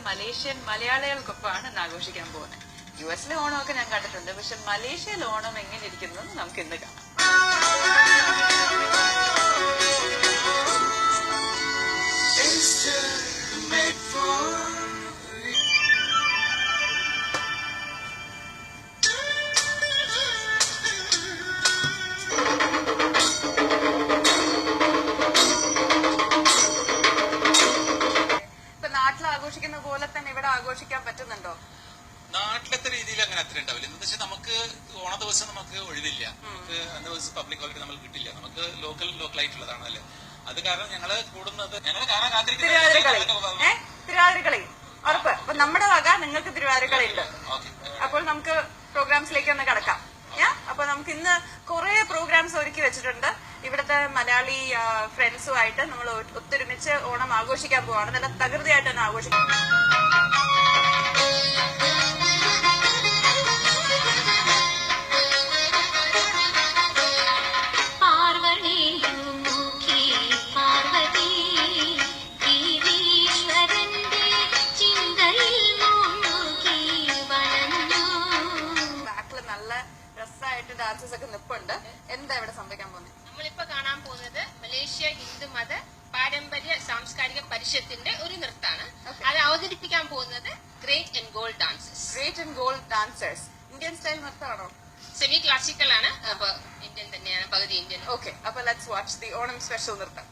Malaysian മലയാളികൾക്കൊപ്പമാണ് ഇന്ന് ആഘോഷിക്കാൻ പോകുന്നത്. US-ലെ ഓണമൊക്കെ ഞാൻ കണ്ടിട്ടുണ്ട്, പക്ഷെ മലേഷ്യയിലെ ഓണം എങ്ങനെ ഇരിക്കുന്നു നമുക്ക് ഇന്ന് കാണാം. ആഘോഷിക്കുന്ന പോലെ തന്നെ ഇവിടെ ആഘോഷിക്കാൻ പറ്റുന്നുണ്ടോ? നാട്ടിലത്തെ രീതിയിൽ അങ്ങനെ അത്ര ഉണ്ടാവില്ല. എന്താ വെച്ചാൽ നമുക്ക് ഓണ ദിവസം നമുക്ക് ഒഴിവില്ല, നമുക്ക് അന്ന് ദിവസം പബ്ലിക് ഹോളിഡേ നമുക്ക് കിട്ടില്ല, നമുക്ക് ലോക്കലായിട്ടുള്ളതാണ് അല്ലേ. അത് കാരണം ഞങ്ങള് കൂടുന്നത് ഞങ്ങൾ കാണാൻ തിരുവാതിരക്കളി ഉറപ്പ്. അപ്പൊ നമ്മുടെ വക നിങ്ങൾക്ക് തിരുവാതിരക്കളി ഉണ്ട്. അപ്പോൾ നമുക്ക് പ്രോഗ്രാംസിലേക്ക് ഒന്ന് കടക്കാം. അപ്പൊ നമുക്ക് ഇന്ന് കുറെ പ്രോഗ്രാംസ് ഒരുക്കി വെച്ചിട്ടുണ്ട്. ഇവിടുത്തെ മലയാളി ഫ്രണ്ട്സുമായിട്ട് നമ്മൾ ഒത്തൊരുമിച്ച് ഓണം ആഘോഷിക്കാൻ പോവാണ്. നല്ല തകൃതിയായിട്ട് തന്നെ ആഘോഷിക്കാം. ഡാൻസസ് ഒക്കെ നിപ്പുണ്ട്. എന്താ ഇവിടെ സംഭവിക്കാൻ പോകുന്നത്? നമ്മളിപ്പോ കാണാൻ പോകുന്നത് മലേഷ്യ ഹിന്ദു മത പാരമ്പര്യ സാംസ്കാരിക പരിഷത്തിന്റെ ഒരു നൃത്തമാണ്. അത് അവതരിപ്പിക്കാൻ പോകുന്നത് great and gold dancers. Great and gold dancers Indian style നൃത്തമാണോ? സെമി ക്ലാസിക്കൽ ആണ്, അപ്പൊ ഇന്ത്യൻ തന്നെയാണ്, പകുതി ഇന്ത്യൻ. ഓക്കെ, അപ്പൊ let's watch the Onam special നൃത്തം.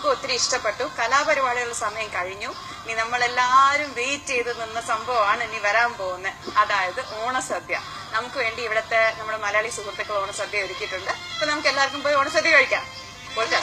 എല്ലാവർക്കും ഒത്തിരി ഇഷ്ടപ്പെട്ടു. കലാപരിപാടികളുടെ സമയം കഴിഞ്ഞു. ഇനി നമ്മളെല്ലാരും വെയിറ്റ് ചെയ്ത് നിന്ന സംഭവമാണ് ഇനി വരാൻ പോകുന്നത്. അതായത് ഓണസദ്യ. നമുക്ക് വേണ്ടി ഇവിടുത്തെ നമ്മുടെ മലയാളി സുഹൃത്തുക്കൾ ഓണസദ്യ ഒരുക്കിയിട്ടുണ്ട്. അപ്പൊ നമുക്ക് എല്ലാവർക്കും പോയി ഓണസദ്യ കഴിക്കാം. പോയിട്ട്